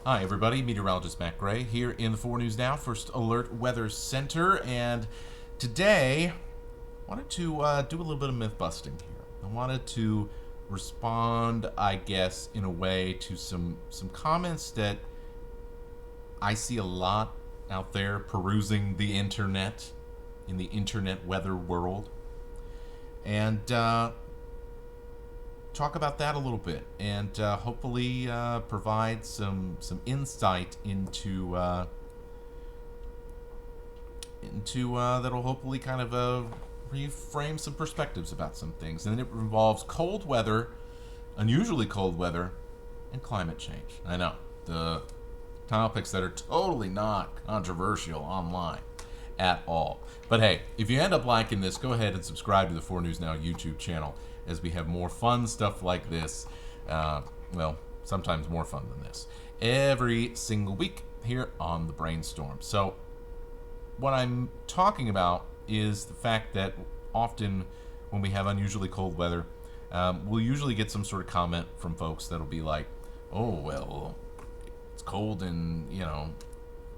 Hi everybody, meteorologist Matt Gray here in the 4 News Now First Alert Weather Center, and today I wanted to do a little bit of myth busting here. I wanted to respond, I guess, in a way to some comments that I see a lot out there perusing the internet, in the internet weather world, and talk about that a little bit, and hopefully provide some insight into that'll hopefully kind of reframe some perspectives about some things. And it involves cold weather, unusually cold weather, and climate change. I know, the topics that are totally not controversial online at all. But hey, if you end up liking this, go ahead and subscribe to the 4 News Now YouTube channel, as we have more fun stuff like this, well, sometimes more fun than this, every single week here on the Brainstorm. So what I'm talking about is the fact that often when we have unusually cold weather, we'll usually get some sort of comment from folks that'll be like, oh, well, it's cold and,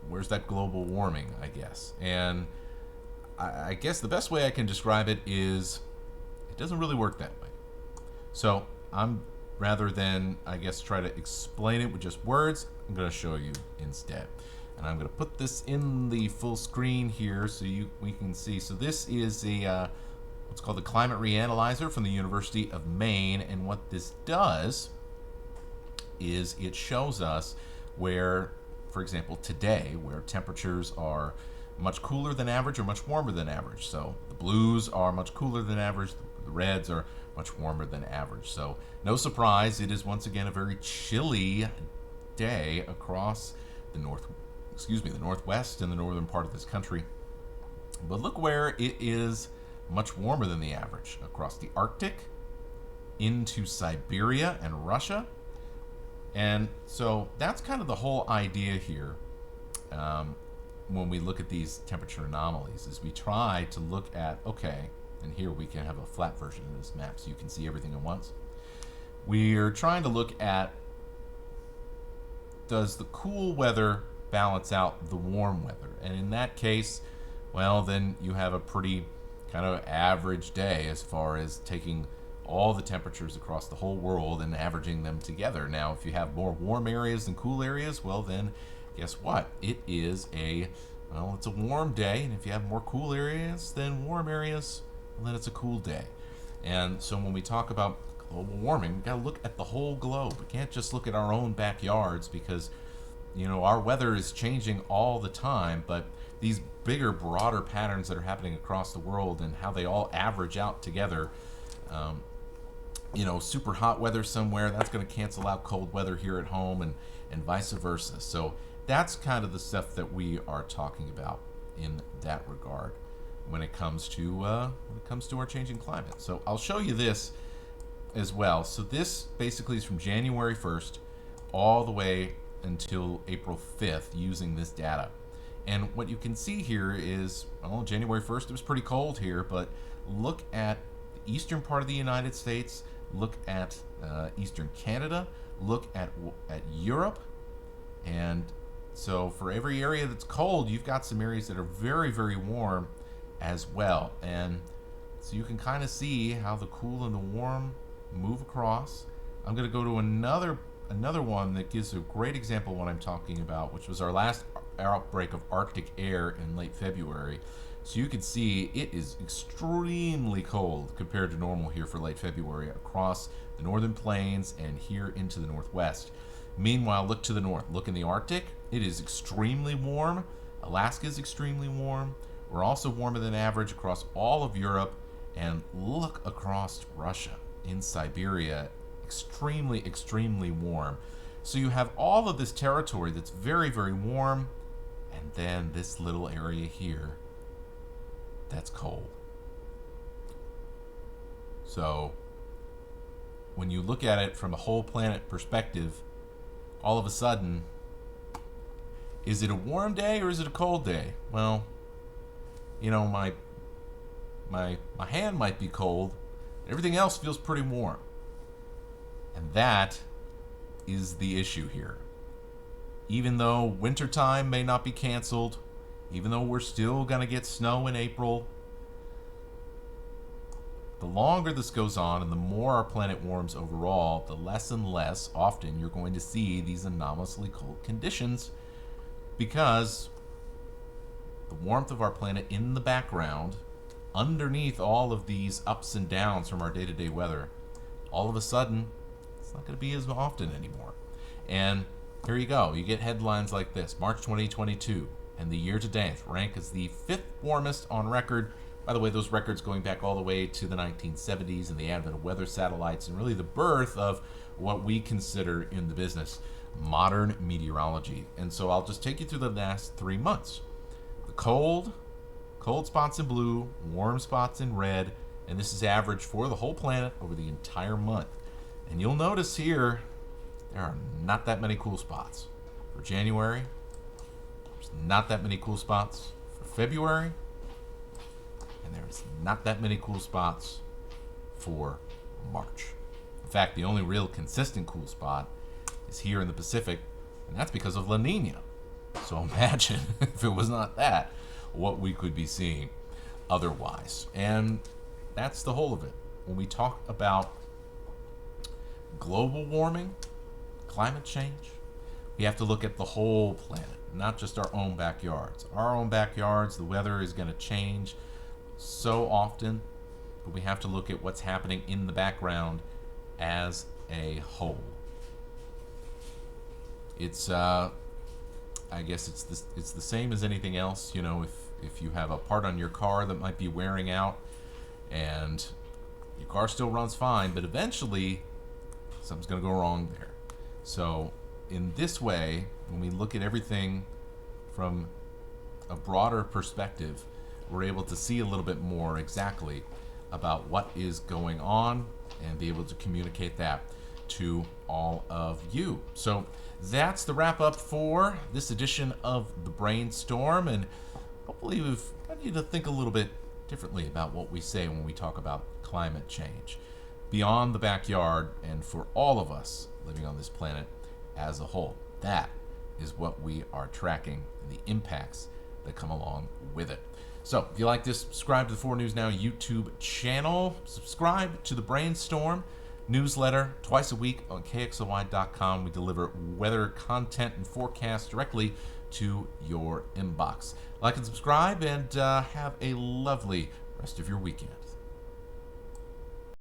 where's that global warming, I guess. And I guess the best way I can describe it is it doesn't really work that way. So I'm, rather than, I guess, try to explain it with just words, I'm going to show you instead. And I'm going to put this in the full screen here so we can see. So this is a what's called the Climate Reanalyzer from the University of Maine. And what this does is it shows us where, for example, today, where temperatures are much cooler than average or much warmer than average. So the blues are much cooler than average, the reds are much warmer than average. So no surprise, it is once again a very chilly day across the northwest and the northern part of this country. But look where it is much warmer than the average, across the Arctic, into Siberia and Russia. And so that's kind of the whole idea here. When we look at these temperature anomalies, is we try to look at, okay, and here we can have a flat version of this map so you can see everything at once. We're trying to look at, does the cool weather balance out the warm weather? And in that case, well, then you have a pretty kind of average day as far as taking all the temperatures across the whole world and averaging them together. Now, if you have more warm areas than cool areas, well, then guess what? It's a warm day, and if you have more cool areas than warm areas, well, then it's a cool day. And so when we talk about global warming, we got to look at the whole globe. We can't just look at our own backyards, because our weather is changing all the time, but these bigger, broader patterns that are happening across the world and how they all average out together, super hot weather somewhere, that's going to cancel out cold weather here at home, and vice versa. So that's kind of the stuff that we are talking about in that regard when it comes to our changing climate. So I'll show you this as well. So this basically is from January 1st all the way until April 5th using this data. And what you can see here is, well, January 1st it was pretty cold here, but look at the eastern part of the United States, look at eastern Canada, look at Europe. And so for every area that's cold, you've got some areas that are very, very warm as well. And so you can kind of see how the cool and the warm move across. I'm going to go to another one that gives a great example of what I'm talking about, which was our last outbreak of Arctic air in late February. So you can see it is extremely cold compared to normal here for late February across the northern plains and here into the northwest. Meanwhile, look to the north. Look in the Arctic. It is extremely warm. Alaska is extremely warm. We're also warmer than average across all of Europe. And look across Russia, in Siberia, extremely, extremely warm. So you have all of this territory that's very, very warm, and then this little area here that's cold. So when you look at it from a whole planet perspective, all of a sudden, is it a warm day or is it a cold day? Well, my hand might be cold, everything else feels pretty warm. And that is the issue here. even though wintertime may not be canceled, even though we're still going to get snow in April, the longer this goes on and the more our planet warms overall, the less and less often you're going to see these anomalously cold conditions, because the warmth of our planet in the background, underneath all of these ups and downs from our day-to-day weather, all of a sudden, it's not going to be as often anymore. And here you go. You get headlines like this: March 2022 and the year to date rank as the 5th warmest on record. By the way, those records going back all the way to the 1970s and the advent of weather satellites and really the birth of what we consider in the business modern meteorology. And so I'll just take you through the last 3 months. The cold spots in blue, warm spots in red, and this is average for the whole planet over the entire month. And you'll notice here, there are not that many cool spots. For January, there's not that many cool spots. For February, and there's not that many cool spots for March. In fact, the only real consistent cool spot is here in the Pacific, and that's because of La Nina. So imagine if it was not that, what we could be seeing otherwise. And that's the whole of it. When we talk about global warming, climate change, we have to look at the whole planet, not just our own backyards. Our own backyards, the weather is going to change so often, but we have to look at what's happening in the background as a whole. It's I guess it's the same as anything else. You know, if you have a part on your car that might be wearing out and your car still runs fine, but eventually something's going to go wrong there. So in this way, when we look at everything from a broader perspective, we're able to see a little bit more exactly about what is going on and be able to communicate that to all of you. So that's the wrap up for this edition of the Brainstorm, and hopefully we've got you to think a little bit differently about what we say when we talk about climate change beyond the backyard and for all of us living on this planet as a whole. That is what we are tracking and the impacts that come along with it. So if you like this, subscribe to the 4 News Now YouTube channel. Subscribe to the Brainstorm newsletter twice a week on KXOY.com. We deliver weather content and forecasts directly to your inbox. Like and subscribe, and have a lovely rest of your weekend.